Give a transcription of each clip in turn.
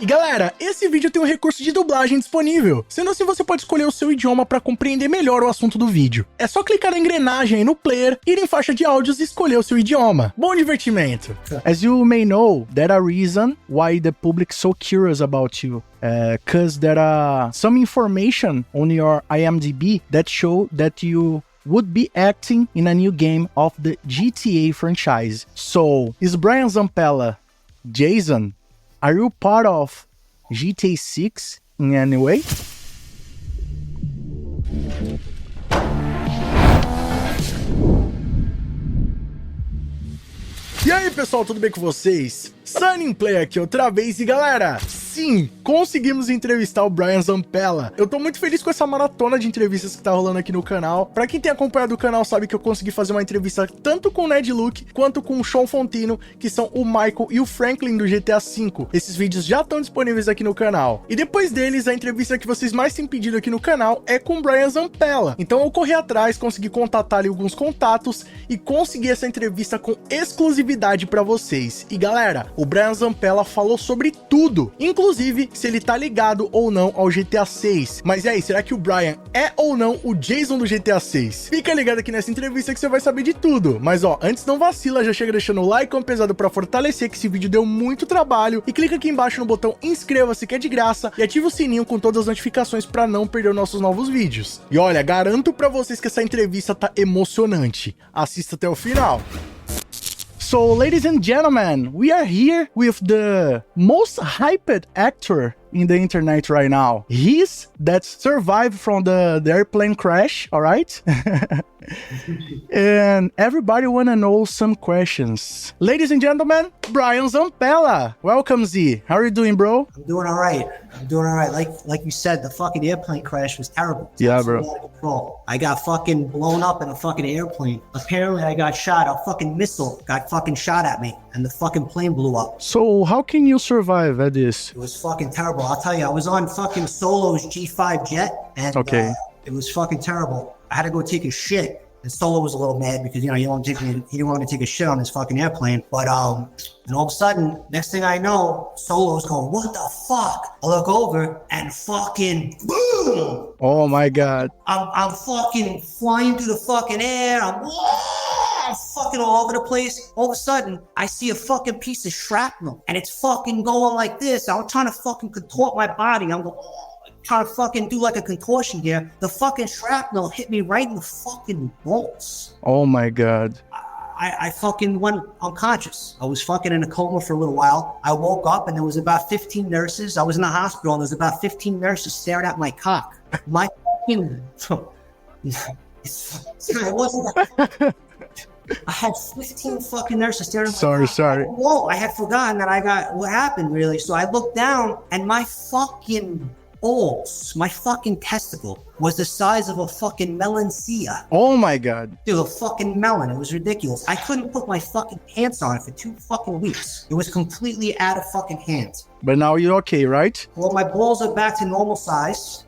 E galera, esse vídeo tem um recurso de dublagem disponível, sendo assim você pode escolher o seu idioma para compreender melhor o assunto do vídeo. É só clicar na engrenagem aí no player, ir em faixa de áudios e escolher o seu idioma. Bom divertimento! As you may know, there are reasons why the public is so curious about you. Because there are some information on your IMDb that show that you would be acting in a new game of the GTA franchise. So, is Brian Zampella Jason? Are you part of GTA 6 in any way? E aí pessoal, tudo bem com vocês? Sunnyplay aqui outra vez e galera, sim, conseguimos entrevistar o Brian Zampella. Eu tô muito feliz com essa maratona de entrevistas que tá rolando aqui no canal. Pra quem tem acompanhado o canal sabe que eu consegui fazer uma entrevista tanto com o Ned Luke quanto com o Sean Fontino, que são o Michael e o Franklin do GTA V. Esses vídeos já estão disponíveis aqui no canal. E depois deles, a entrevista que vocês mais têm pedido aqui no canal é com o Brian Zampella. Então eu corri atrás, consegui contatar ali alguns contatos e consegui essa entrevista com exclusividade pra vocês. E galera, o Brian Zampella falou sobre tudo, inclusive se ele tá ligado ou não ao GTA 6. Mas e aí, será que o Brian é ou não o Jason do GTA 6? Fica ligado aqui nessa entrevista que você vai saber de tudo. Mas ó, antes não vacila, já chega deixando o like pesado pra fortalecer, que esse vídeo deu muito trabalho, e clica aqui embaixo no botão inscreva-se, que é de graça, e ativa o sininho com todas as notificações pra não perder os nossos novos vídeos. E olha, garanto pra vocês que essa entrevista tá emocionante. Assista até o final. So, ladies and gentlemen, we are here with the most hyped actor in the internet right now. He's that survived from the airplane crash, all right? And everybody wanna know some questions. Ladies and gentlemen, Brian Zampella. Welcome, Z. How are you doing, bro? I'm doing all right. Like you said, the fucking airplane crash was terrible. Yeah, bro. Out of control. I got fucking blown up in a fucking airplane. Apparently, I got shot. A fucking missile got fucking shot at me, and the fucking plane blew up. So, how can you survive at this? It was fucking terrible. I'll tell you, I was on fucking Solo's G5 jet, and Okay. It was fucking terrible. I had to go take a shit. And Solo was a little mad because, you know, he didn't want to take a shit on his fucking airplane. But, and all of a sudden, next thing I know, Solo's going, what the fuck? I look over and fucking boom! Oh my God. I'm fucking flying through the fucking air. I'm fucking all over the place. All of a sudden, I see a fucking piece of shrapnel and it's fucking going like this. I'm trying to fucking contort my body. I'm going, trying to fucking do like a contortion here. The fucking shrapnel hit me right in the fucking balls. Oh my God. I fucking went unconscious. I was fucking in a coma for a little while. I woke up and there was about 15 nurses. I was in the hospital and there was about 15 nurses staring at my cock. My fucking... it wasn't that... I had 15 fucking nurses staring at my cock. Sorry. Whoa, I had forgotten that I got... What happened, really? So I looked down and my fucking... balls, my fucking testicle was the size of a fucking melancia. Oh my God. Dude, a fucking melon. It was ridiculous. I couldn't put my fucking pants on for 2 fucking weeks. It was completely out of fucking hand. But now you're okay, right? Well, my balls are back to normal size.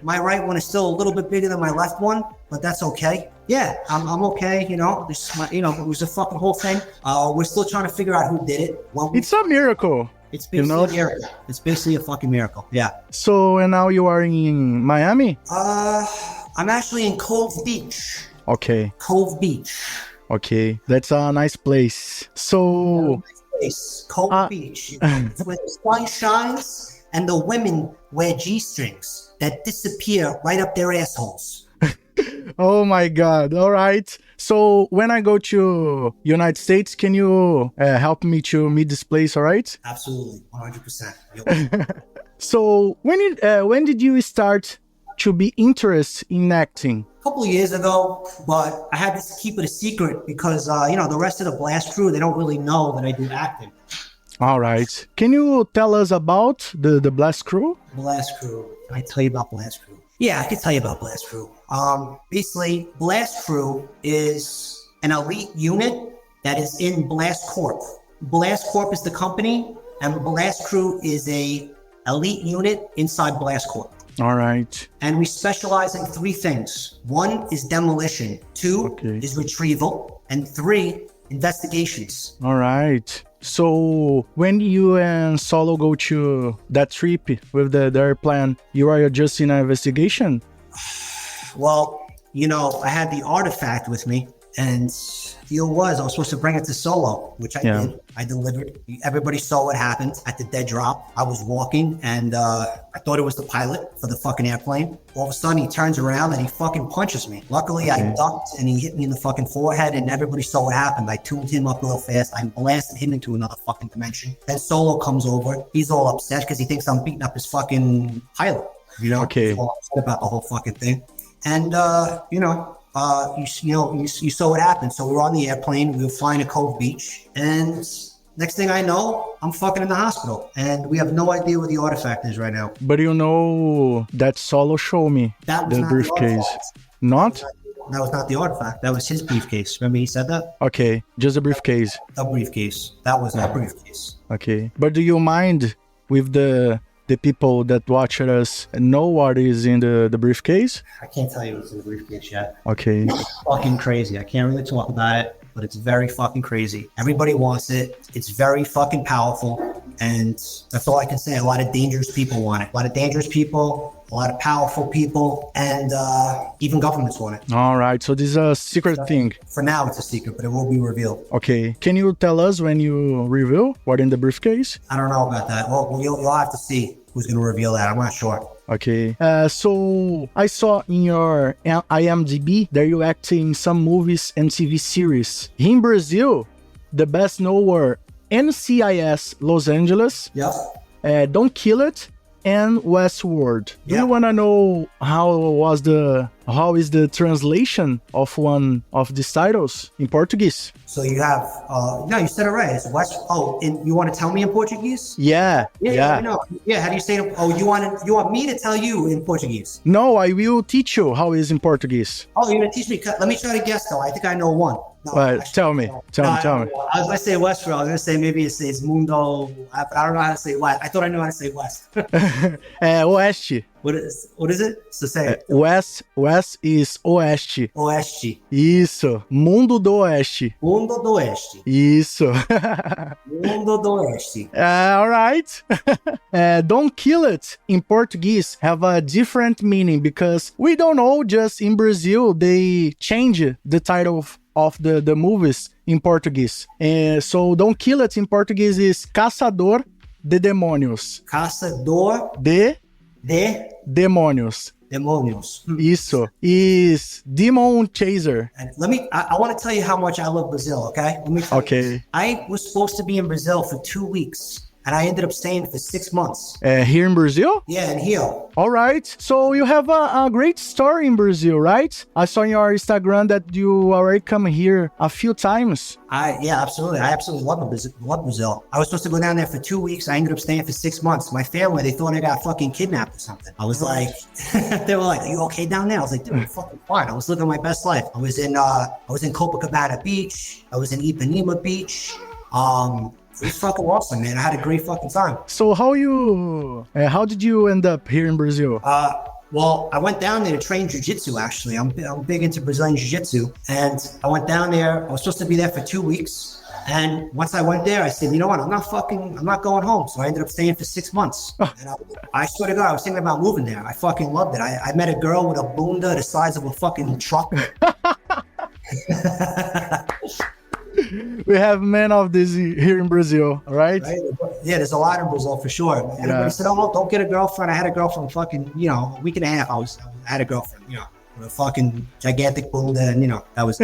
My right one is still a little bit bigger than my left one, but that's okay. Yeah, I'm okay, you know. It was a fucking whole thing. We're still trying to figure out who did it. It's a miracle. It's basically a miracle. It's basically a fucking miracle. Yeah. So, and now you are in Miami? I'm actually in Cove Beach. Okay. Cove Beach. Okay. That's a nice place. So... Nice place. Cove Beach. It's where the sun shines and the women wear G-strings that disappear right up their assholes. Oh my God. All right. So when I go to United States, can you help me to meet this place, all right? Absolutely. 100%. So when did you start to be interested in acting? A couple of years ago, but I had to keep it a secret because, the rest of the Blast crew, they don't really know that I do acting. All right. Can you tell us about the Blast crew? Blast crew. Can I tell you about Blast crew? Yeah, I can tell you about Blast crew. Basically, Blast crew is an elite unit that is in Blast Corp. Blast Corp is the company, and Blast crew is a elite unit inside Blast Corp. All right. And we specialize in 3 things. 1 is demolition, 2 is retrieval, and 3, investigations. All right. So when you and Solo go to that trip with the airplane, you are just in an investigation? Well, you know, I had the artifact with me, and deal was I was supposed to bring it to Solo, which I did. I delivered. Everybody saw what happened at the dead drop. I was walking, and I thought it was the pilot for the fucking airplane. All of a sudden, he turns around and he fucking punches me. Luckily, I ducked, and he hit me in the fucking forehead, and everybody saw what happened. I tuned him up real fast. I blasted him into another fucking dimension. Then Solo comes over. He's all upset because he thinks I'm beating up his fucking pilot. You know, Okay. He's all upset about the whole fucking thing. And you know, you saw what happened. So we were on the airplane. We were flying to Cove Beach, and next thing I know, I'm fucking in the hospital, and we have no idea where the artifact is right now. But you know that Solo showed me That was the not briefcase. The Not? that was not the artifact. That was his briefcase. Remember he said that? Okay, just a briefcase. The briefcase. That was that briefcase. Okay. But do you mind with the people that watch us know what is in the briefcase? I can't tell you what's in the briefcase yet. Okay. Fucking crazy. I can't really talk about it, but it's very fucking crazy. Everybody wants it. It's very fucking powerful. And that's all I can say. A lot of dangerous people want it. A lot of dangerous people, a lot of powerful people, and even governments want it. All right. So this is a secret thing. For now, it's a secret, but it will be revealed. Okay. Can you tell us when you reveal what in the briefcase? I don't know about that. Well, you'll have to see who's going to reveal that. I'm not sure. Okay. So I saw in your IMDb that you act in some movies and TV series. In Brazil, the best known were NCIS Los Angeles, Yep. Don't Kill It, and Westworld. Do Yeah. you want to know how is the translation of one of these titles in Portuguese? So you have, no, you said it right. It's West. Oh, and you want to tell me in Portuguese? Yeah. I know. Yeah, how do you say it? Oh, you want me to tell you in Portuguese? No, I will teach you how it is in Portuguese. Oh, you're going to teach me? Let me try to guess, though. I think I know one. No, But actually, tell me. no. Tell No, me. I was going to say Westworld. I was going to say maybe it's Mundo. I don't know how to say West. I thought I knew how to say West. Oeste. What is it? So say it. West is Oeste. Oeste. Isso. Mundo do Oeste. Mundo do Oeste. Isso. Mundo do Oeste. All right. Don't Kill It in Portuguese have a different meaning because we don't know, just in Brazil, they change the title of the movies in Portuguese. So Don't Kill It in Portuguese is Caçador de Demônios. Caçador De de Demônios. Demônios. Isso. Is Demon Chaser. And I want to tell you how much I love Brazil, okay? Let me tell you. Okay. I was supposed to be in Brazil for 2 weeks, and I ended up staying for 6 months. Here in Brazil? Yeah, in Rio. All right. So you have a great story in Brazil, right? I saw on your Instagram that you already come here a few times. Yeah, absolutely. I absolutely love Brazil. I was supposed to go down there for 2 weeks. I ended up staying for 6 months. My family, they thought I got fucking kidnapped or something. I was like, they were like, "Are you okay down there?" I was like, "Dude, I'm fucking fine. I was living my best life. I was in Copacabana Beach. I was in Ipanema Beach. It was fucking awesome, man. I had a great fucking time. So how did you end up here in Brazil? Well, I went down there to train jiu-jitsu, actually. I'm big into Brazilian jiu-jitsu. And I went down there. I was supposed to be there for 2 weeks. And once I went there, I said, you know what? I'm not going home. So I ended up staying for 6 months. And I swear to God, I was thinking about moving there. I fucking loved it. I met a girl with a bunda the size of a fucking truck. We have men of this here in Brazil, right? Yeah, there's a lot in Brazil for sure. Everybody said, "Oh, don't get a girlfriend." I had a girlfriend fucking, a week and a half. I had a girlfriend, with a fucking gigantic bunda, and that was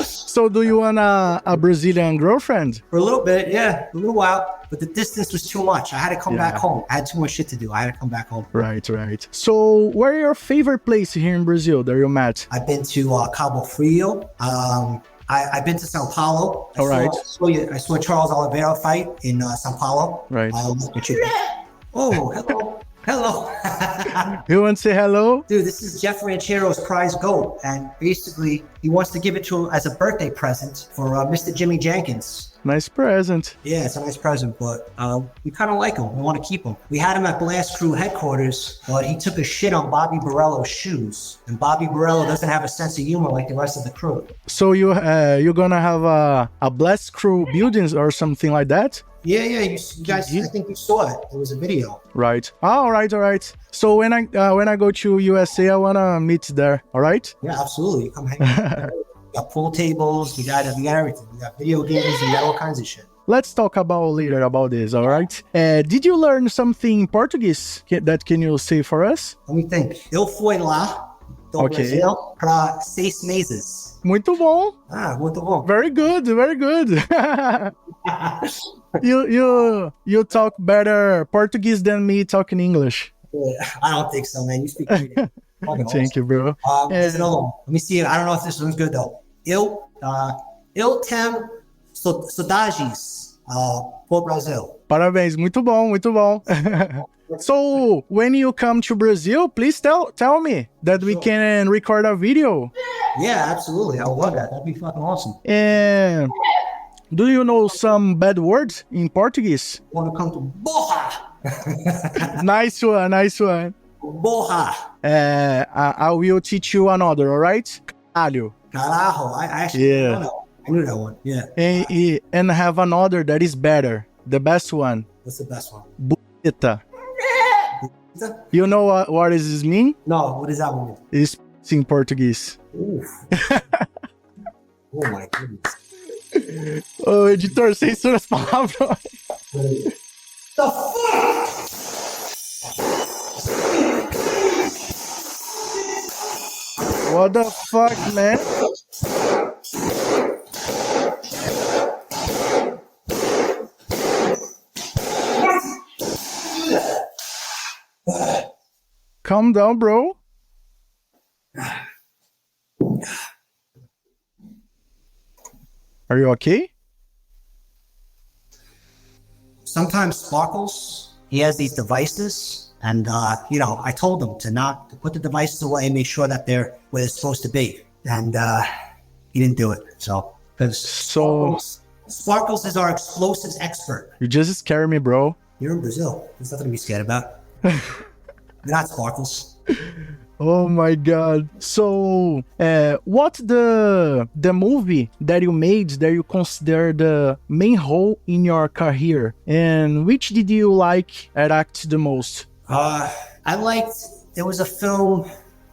So do you want a Brazilian girlfriend? for a little bit, yeah, a little while. But the distance was too much. I had to come back home. I had too much shit to do. I had to come back home. Right. So where are your favorite place here in Brazil that you met? I've been to Cabo Frio. I've been to Sao Paulo. I saw Charles Oliveira fight in Sao Paulo. Right. Oh, hello. Hello. You want to say hello? Dude, this is Jeff Ranchero's prize goat, and basically he wants to give it to him as a birthday present for Mr. Jimmy Jenkins. Nice present. Yeah, it's a nice present, but we kind of like him. We want to keep him. We had him at Blast Crew headquarters, but he took a shit on Bobby Borello's shoes, and Bobby Borello doesn't have a sense of humor like the rest of the crew. So you're gonna have a Blast Crew buildings or something like that? Yeah, you guys, I think you saw it. It was a video. Right. All right. So when I go to USA, I wanna meet there. All right. Yeah, absolutely. Come hang out. We got pool tables. We got everything. We got video games. We got all kinds of shit. Let's talk later about this. All right. Did you learn something in Portuguese that can you say for us? Let me think. Eu fui lá do Brasil para 6 meses. Muito bom. Muito bom. Very good. You talk better Portuguese than me talking English. I don't think so, man. You speak pretty good. Thank you, bro. There's another one. Let me see. I don't know if this one's good though. Eu tenho saudades por Brasil. Parabéns, muito bom. So when you come to Brazil, please tell me that we can record a video. Yeah, absolutely. I would love that. That'd be fucking awesome. And do you know some bad words in Portuguese? Want to come to Borra? Nice one. Borra. I will teach you another, all right? Caralho. Carajo. I actually don't know. I knew that one. Yeah. And have another that is better. The best one. What's the best one? Bonita. You know what does this mean? No, what does that one mean? It's in Portuguese. Oof. Oh my goodness. Ô, editor, censura as palavras. The fuck? What the fuck, man? Calm down, bro. Are you okay? Sometimes Sparkles, he has these devices, and I told him to put the devices away and make sure that they're where they're supposed to be, and he didn't do it. So because Sparkles is our explosives expert. You just scare me, bro. You're in Brazil. There's nothing to be scared about. You're not Sparkles. Oh my god. So, what the movie that you made that you consider the main role in your career, and which did you like and act the most? There was a film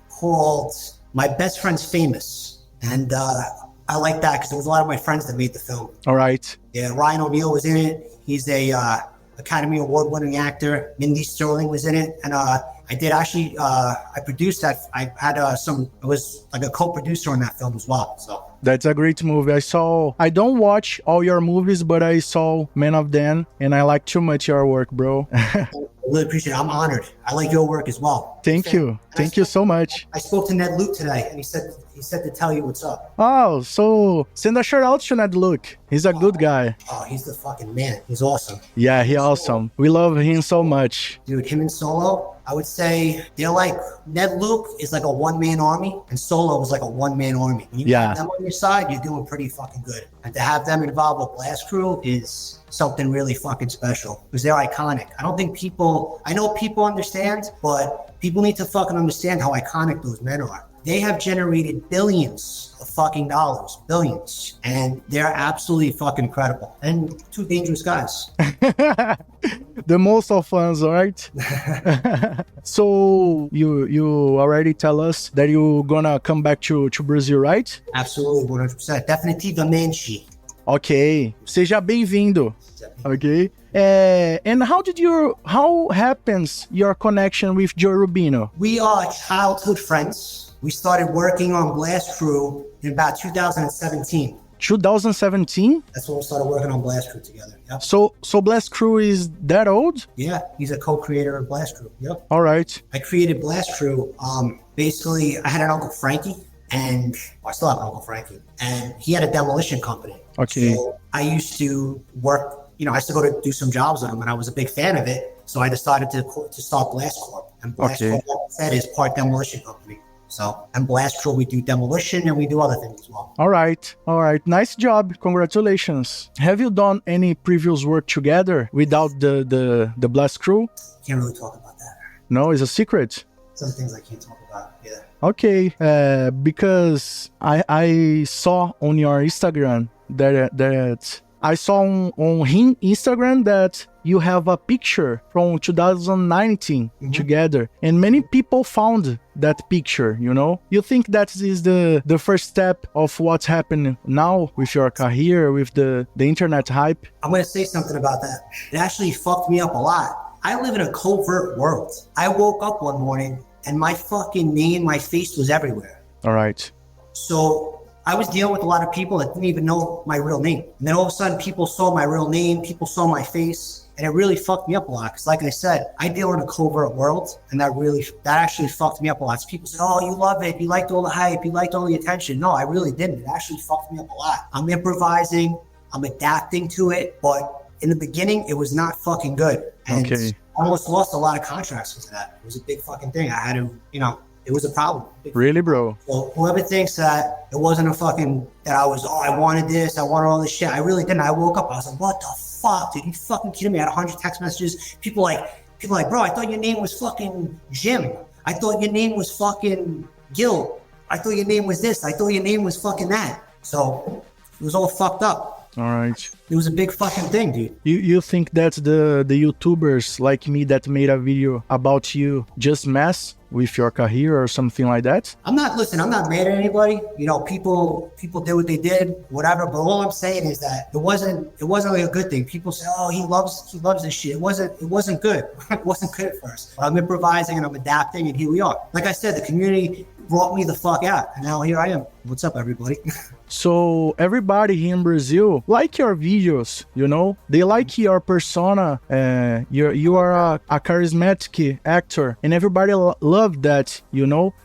called My Best Friend's Famous, and I like that because there was a lot of my friends that made the film. All right. Yeah, Ryan O'Neal was in it. He's a Academy Award-winning actor. Mindy Sterling was in it, and I did actually. I produced that. I had I was like a co-producer on that film as well. So that's a great movie. I don't watch all your movies, but I saw many of them, and I like too much your work, bro. I really appreciate it. I'm honored. I like your work as well. Thank you so much. I spoke to Ned Luke today, and he said to tell you what's up. Oh, so send a shout out to Ned Luke. He's a good guy. Oh, he's the fucking man. He's awesome. Yeah, he's awesome. We love him so much. Dude, him and Solo, I would say they're like, Ned Luke is like a one-man army, and Solo is like a one-man army. When you have them on your side, you're doing pretty fucking good. And to have them involved with Blast Crew is something really fucking special because they're iconic. I know people understand, but people need to fucking understand how iconic those men are. They have generated billions of fucking dollars, billions, and they're absolutely fucking incredible and two dangerous guys. The most of fans, right? So you already tell us that you're gonna come back to Brazil, right? Absolutely, 100%. Definitivamente. Ok, seja bem-vindo. Ok. And how happens your connection with Joe Rubino? We are childhood friends. We started working on Blast Crew in about 2017. 2017? That's when we started working on Blast Crew together. Yep. So Blast Crew is that old? Yeah, he's a co-creator of Blast Crew. Yep. All right. I created Blast Crew. Basically, I had an Uncle Frankie, and I still have an Uncle Frankie, and he had a demolition company. Okay. So I used to work I used to go to do some jobs with him, and I was a big fan of it. So I decided to start Blast Corp. And Blast Corp, like I said, is part demolition company. So, and Blast Corp, we do demolition and we do other things as well. All right. Nice job. Congratulations. Have you done any previous work together without the Blast Crew? Can't really talk about that. No, it's a secret. Some things I can't talk about. Yeah. Okay, because I saw on your Instagram that I saw on his Instagram that you have a picture from 2019 together, and many people found that picture, You think that is the first step of what's happening now with your career, with the internet hype? I'm going to say something about that. It actually fucked me up a lot. I live in a covert world. I woke up one morning and my fucking name, my face was everywhere. All right. So I was dealing with a lot of people that didn't even know my real name. And then all of a sudden people saw my real name, people saw my face, and it really fucked me up a lot. Because like I said, I deal in a covert world, and that actually fucked me up a lot. So people say, oh, you love it. You liked all the hype. You liked all the attention. No, I really didn't. It actually fucked me up a lot. I'm improvising. I'm adapting to it. But in the beginning, it was not fucking good. And I almost lost a lot of contracts because of that. It was a big fucking thing. I had to, it was a problem. Really, bro? So whoever thinks that it wasn't that I wanted this, I wanted all this shit. I really didn't. I woke up, I was like, what the fuck, dude? You fucking kidding me? I had 100 text messages. People like, bro, I thought your name was fucking Jim. I thought your name was fucking Gil. I thought your name was this. I thought your name was fucking that. So it was all fucked up. All right. It was a big fucking thing, dude. You think that the YouTubers like me that made a video about you just mess with your career or something like that? I'm not mad at anybody. People did what they did, whatever. But all I'm saying is that it wasn't really a good thing. People say, oh, he loves this shit. It wasn't good. It wasn't good at first. But I'm improvising and I'm adapting, and here we are. Like I said, the community brought me the fuck out, and now here I am. What's up, everybody? So everybody here in Brazil like your videos, they like your persona. You are a charismatic actor, and everybody love that,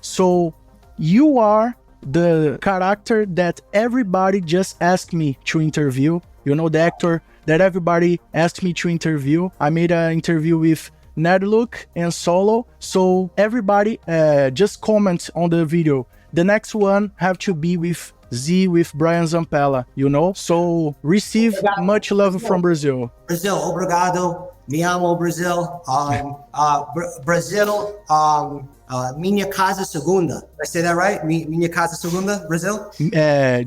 So you are the character that everybody just asked me to interview. The actor that everybody asked me to interview. I made an interview with Nedlook and Solo, so everybody just comment on the video. The next one have to be with Z, with Brian Zampella, So receive much love from Brazil. Brazil, obrigado. Me amo Brazil. Brazil, minha casa segunda. Did I say that right? Minha casa segunda, Brazil?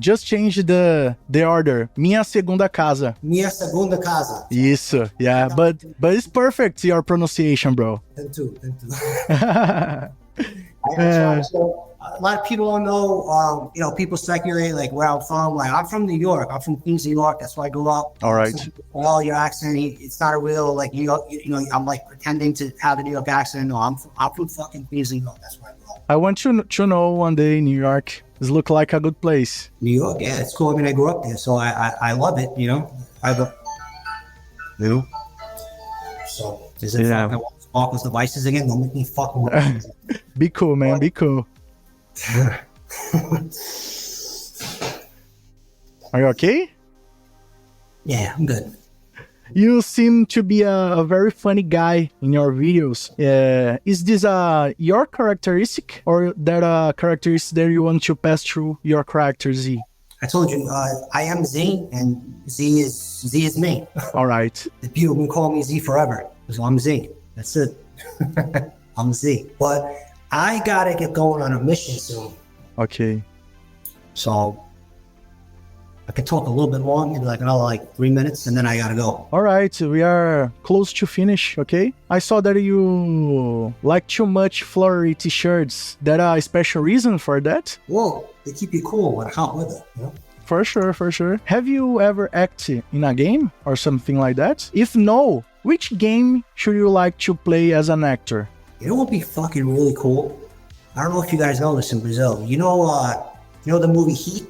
Just change the order. Minha segunda casa. Minha segunda casa. Isso, yeah, but it's perfect, your pronunciation, bro. Them too. A lot of people don't know, people speculate like where I'm from. Like, I'm from New York. I'm from Queens, New York. That's where I grew up. All right. Well, your accent, it's not a real, like, I'm like pretending to have a New York accent. No, I'm from fucking Queens, New York. That's where I grew up. I want to know one day New York. This look like a good place. New York, yeah, it's cool. I mean, I grew up there, so I love it, So, is it fucking Sparkle's devices again? Don't make me fucking Be cool, man. Be cool. Are you okay? Yeah, I'm good. You seem to be a very funny guy in your videos. Is this your characteristic, or that characteristic that you want to pass through your character Z? I told you, I am Z, and Z is me. All right. The people can call me Z forever, so I'm Z. That's it. I'm Z. But I gotta get going on a mission soon. Okay. So I could talk a little bit more, maybe like another 3 minutes, and then I gotta go. All right, we are close to finish, okay? I saw that you like too much flowery t-shirts. That a special reason for that? Whoa, they keep you cool when hot weather, For sure. Have you ever acted in a game or something like that? If no, which game should you like to play as an actor? It would be fucking really cool. I don't know if you guys know this in Brazil. You know the movie Heat?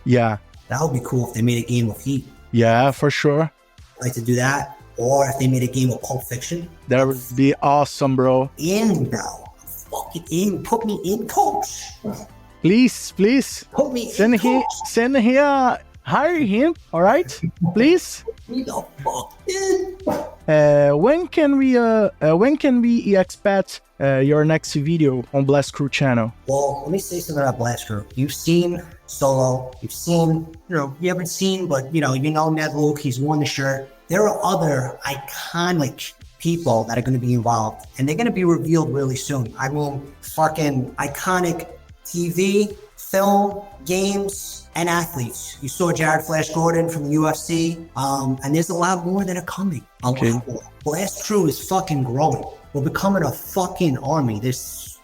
Yeah. That would be cool if they made a game of Heat. Yeah, for sure. I'd like to do that. Or if they made a game of Pulp Fiction. That would be awesome, bro. In, bro. Fucking in. Put me in, coach. Please. Put me Send in, coach. Send here hire him, all right? Please. Me the fuck in. When can we expect your next video on Blast Crew channel? Well, let me say something about Blast Crew. You've seen Solo. You've seen, you haven't seen, but you know Ned Luke. He's worn the shirt. There are other iconic people that are going to be involved, and they're going to be revealed really soon. I mean, fucking iconic TV, film, games, and athletes. You saw Jared Flash Gordon from the UFC, and there's a lot more that are coming. A lot more. Blast Crew is fucking growing. We're becoming a fucking army. It's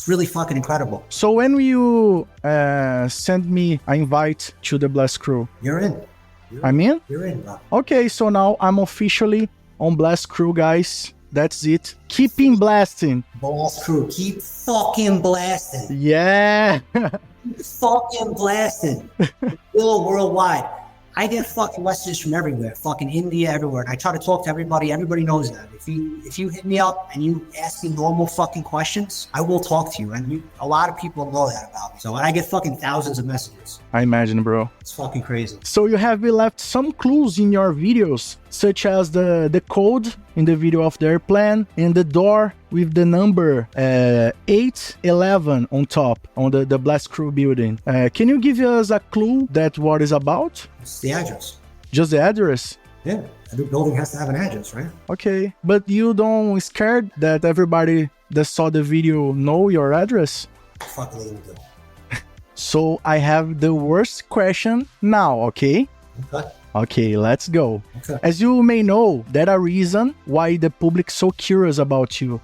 really fucking incredible. So when will you send me an invite to the Blast Crew? You're in. I'm in? You're in, bro. Okay, so now I'm officially on Blast Crew, guys. That's it. Keeping blasting. Blast Crew, keep fucking blasting. Yeah. Fucking blasting. Worldwide. I get fucking messages from everywhere, fucking India, everywhere. And I try to talk to everybody. Everybody knows that. If you hit me up and you ask me normal fucking questions, I will talk to you. And a lot of people know that about me. So I get fucking thousands of messages. I imagine, bro. It's fucking crazy. So you have left some clues in your videos, such as the code in the video of the airplane and the door with the number 811 on top on the Blast Crew building. Can you give us a clue that what is about? It's the address. Just the address? Yeah. Every building has to have an address, right? Okay. But you don't scared that everybody that saw the video know your address? Fuck they gonna do. So I have the worst question now, okay? Okay. Okay, let's go. Okay. As you may know, there are reason why the public so curious about you.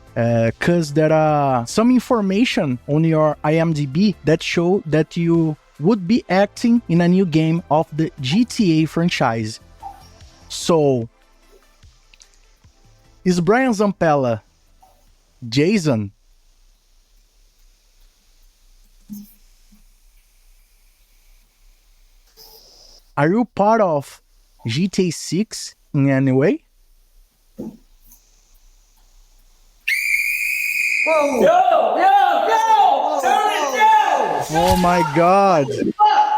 Cause there are some information on your IMDb that show that you would be acting in a new game of the GTA franchise. So, is Brian Zampella Jason? Are you part of GTA 6 in any way? Whoa! Yo! Turn it down! Oh my god!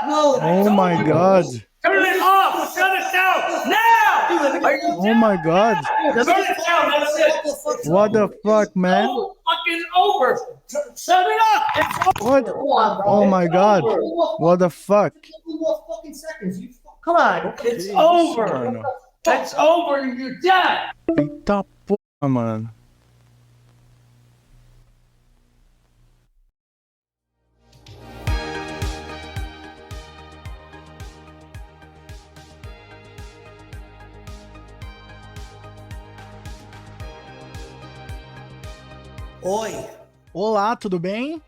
No! Oh my god! Turn it off! Shut it down! Now! Are you Oh my god! Turn it down! That's it! What the fuck, man? Oh, fucking over! Shut it up! It's What? Oh my god! What the fuck? Come on. It's over! It's over! You're done! Eita porra, mano. Oi! Olá, tudo bem?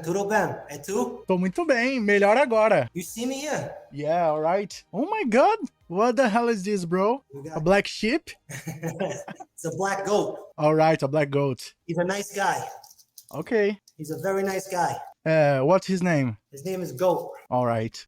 Tudo bem? E tu? Tô muito bem, melhor agora. You see me here? Yeah, alright. Oh my god! What the hell is this, bro? We A got- black sheep? It's a black goat. Alright, a black goat. He's a nice guy. Okay. He's a very nice guy. What's his name? His name is Goat. Alright.